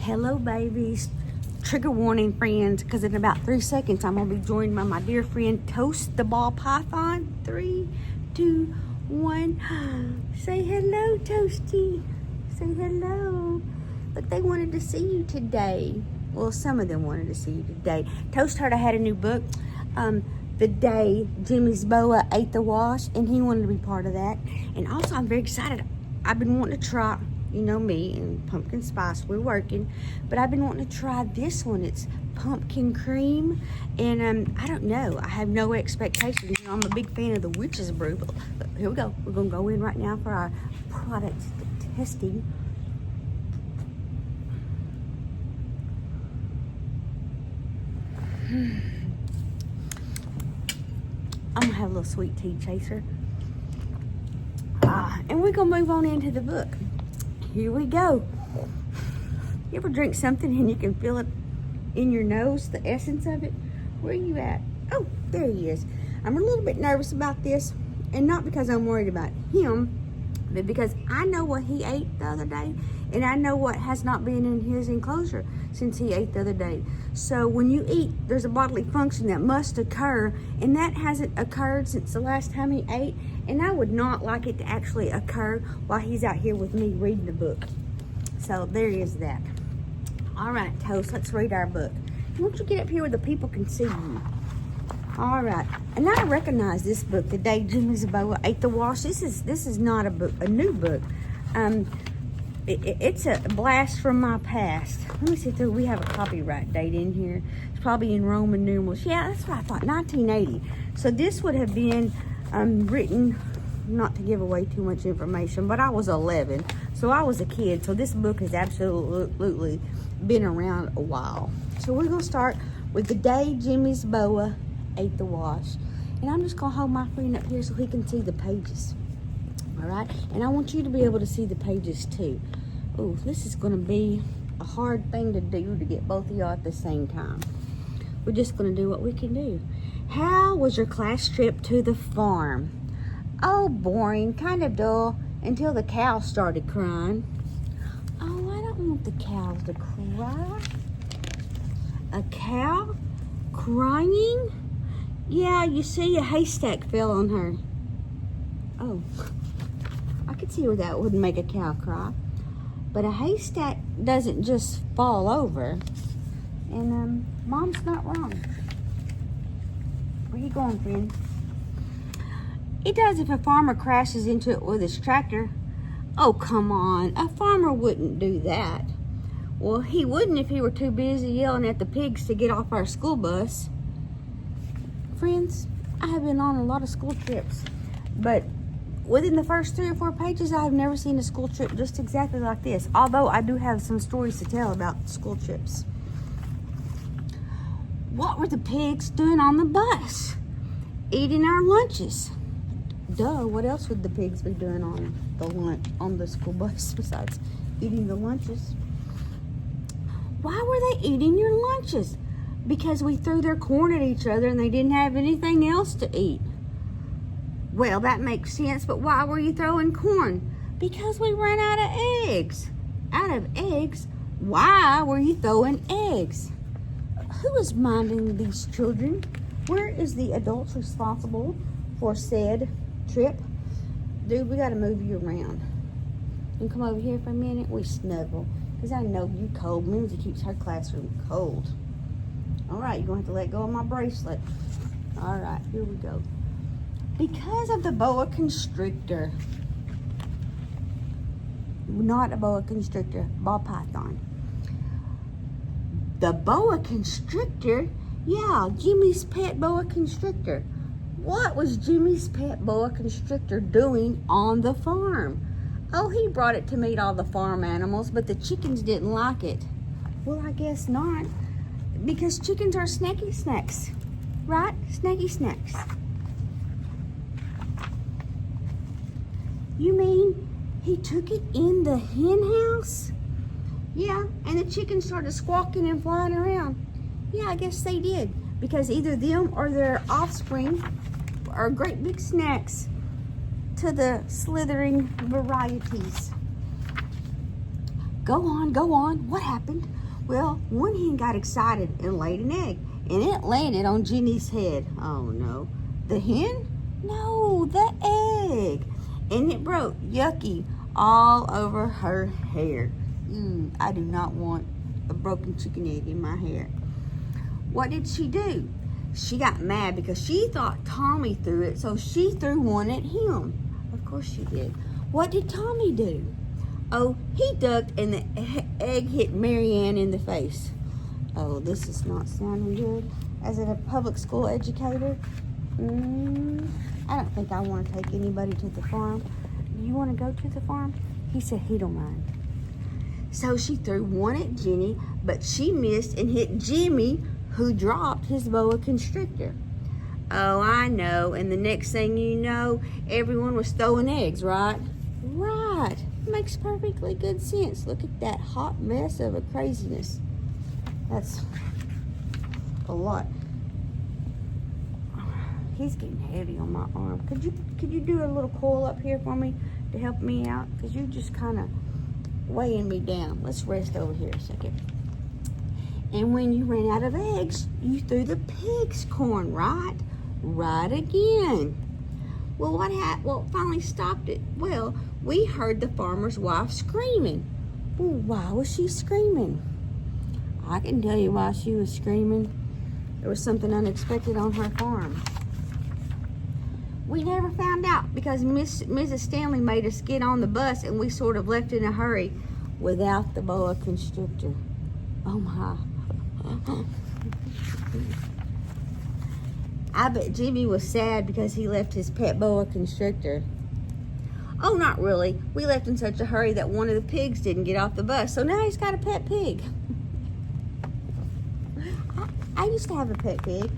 Hello, babies. Trigger warning, friends, because in about 3 seconds, I'm going to be joined by my dear friend, Toast the Ball Python. 3, 2, 1. Say hello, Toasty. Say hello. Look, they wanted to see you today. Well, some of them wanted to see you today. Toast heard I had a new book, the day Jimmy's BOA ate the wash, and he wanted to be part of that. And also, I'm very excited. I've been wanting to try, you know me, and pumpkin spice, we're working, but I've been wanting to try this one. It's pumpkin cream, and I don't know, I have no expectations. You know, I'm a big fan of the witch's brew, but here we go. We're gonna go in right now for our product testing. I'm gonna have a little sweet tea chaser, and we're gonna move on into the book. Here we go. You ever drink something and you can feel it in your nose, the essence of it? Where are you at? Oh, there he is. I'm a little bit nervous about this, and not because I'm worried about him, but because I know what he ate the other day, and I know what has not been in his enclosure since he ate the other day. So when you eat, there's a bodily function that must occur, and that hasn't occurred since the last time he ate, and I would not like it to actually occur while he's out here with me reading the book. So there is that. All right, Toast, let's read our book. Why don't you get up here where the people can see you? All right, and I recognize this book, The Day Jimmy's BOA Ate the Wash. This is not a new book. It's a blast from my past. Let me see if we have a copyright date in here. It's probably in Roman numerals. Yeah, that's what I thought, 1980. So this would have been written, not to give away too much information, but I was 11, so I was a kid. So this book has absolutely been around a while. So we're gonna start with The Day Jimmy's BOA Ate the Wash. And I'm just gonna hold my friend up here so he can see the pages. All right, and I want you to be able to see the pages too. Oh, this is gonna be a hard thing to do to get both of y'all at the same time. We're just gonna do what we can do. How was your class trip to the farm? Oh, boring, kind of dull, until the cow started crying. Oh, I don't want the cows to cry. A cow crying? Yeah, you see, a haystack fell on her. Oh, I could see where that wouldn't make a cow cry. But a haystack doesn't just fall over. And Mom's not wrong. Where you going, friend? It does if a farmer crashes into it with his tractor. Oh, come on. A farmer wouldn't do that. Well, he wouldn't if he were too busy yelling at the pigs to get off our school bus. Friends, I have been on a lot of school trips, but within the first 3 or 4 pages, I have never seen a school trip just exactly like this, although I do have some stories to tell about school trips. What were the pigs doing on the bus? Eating our lunches. Duh, what else would the pigs be doing on the school bus besides eating the lunches? Why were they eating your lunches? Because we threw their corn at each other and they didn't have anything else to eat. Well, that makes sense, but why were you throwing corn? Because we ran out of eggs. Out of eggs? Why were you throwing eggs? Who is minding these children? Where is the adults responsible for said trip? Dude, we gotta move you around. You come over here for a minute, we snuggle. Because I know you cold. Mimzie keeps her classroom cold. All right, you're gonna have to let go of my bracelet. All right, here we go. Because of the boa constrictor. Not a boa constrictor, ball python. The boa constrictor? Yeah, Jimmy's pet boa constrictor. What was Jimmy's pet boa constrictor doing on the farm? Oh, he brought it to meet all the farm animals, but the chickens didn't like it. Well, I guess not, because chickens are snacky snacks, right? Snacky snacks. You mean he took it in the hen house? Yeah, and the chickens started squawking and flying around. Yeah, I guess they did, because either them or their offspring are great big snacks to the slithering varieties. Go on. What happened? Well, one hen got excited and laid an egg, and it landed on Jenny's head. Oh no. The hen? No, the egg. And it broke, yucky, all over her hair. I do not want a broken chicken egg in my hair. What did she do? She got mad because she thought Tommy threw it, so she threw one at him. Of course she did. What did Tommy do? Oh, he ducked and the egg hit Marianne in the face. Oh, this is not sounding good. As a public school educator, I don't think I want to take anybody to the farm. You want to go to the farm? He said he don't mind. So she threw one at Jenny, but she missed and hit Jimmy, who dropped his boa constrictor. Oh, I know. And the next thing you know, everyone was throwing eggs, right? Right. Makes perfectly good sense. Look at that hot mess of a craziness. That's a lot. He's getting heavy on my arm. Could you do a little coil up here for me to help me out? Because you're just kind of weighing me down. Let's rest over here a second. And when you ran out of eggs, you threw the pig's corn, right? Right again. Well, what finally stopped it? Well, we heard the farmer's wife screaming. Well, why was she screaming? I can tell you why she was screaming. There was something unexpected on her farm. We never found out because Mrs. Stanley made us get on the bus and we sort of left in a hurry without the boa constrictor. Oh my. I bet Jimmy was sad because he left his pet boa constrictor. Oh, not really. We left in such a hurry that one of the pigs didn't get off the bus, so now he's got a pet pig. I used to have a pet pig.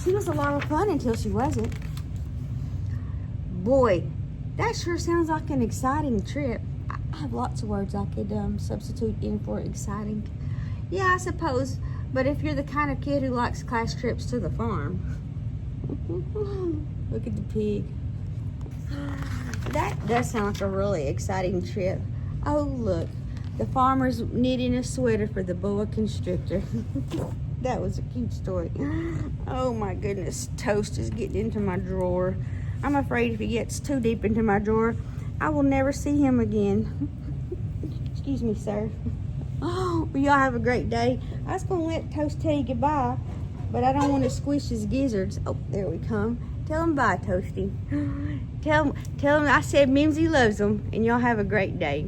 She was a lot of fun until she wasn't. Boy, that sure sounds like an exciting trip. I have lots of words I could substitute in for exciting. Yeah, I suppose. But if you're the kind of kid who likes class trips to the farm. Look at the pig. That does sound like a really exciting trip. Oh, look. The farmer's knitting a sweater for the boa constrictor. That was a cute story. Oh, my goodness. Toast is getting into my drawer. I'm afraid if he gets too deep into my drawer, I will never see him again. Excuse me, sir. Oh, well, y'all have a great day. I was going to let Toast tell you goodbye, but I don't want to squish his gizzards. Oh, there we come. Tell him bye, Toasty. Tell him I said Mimzie loves him, and y'all have a great day.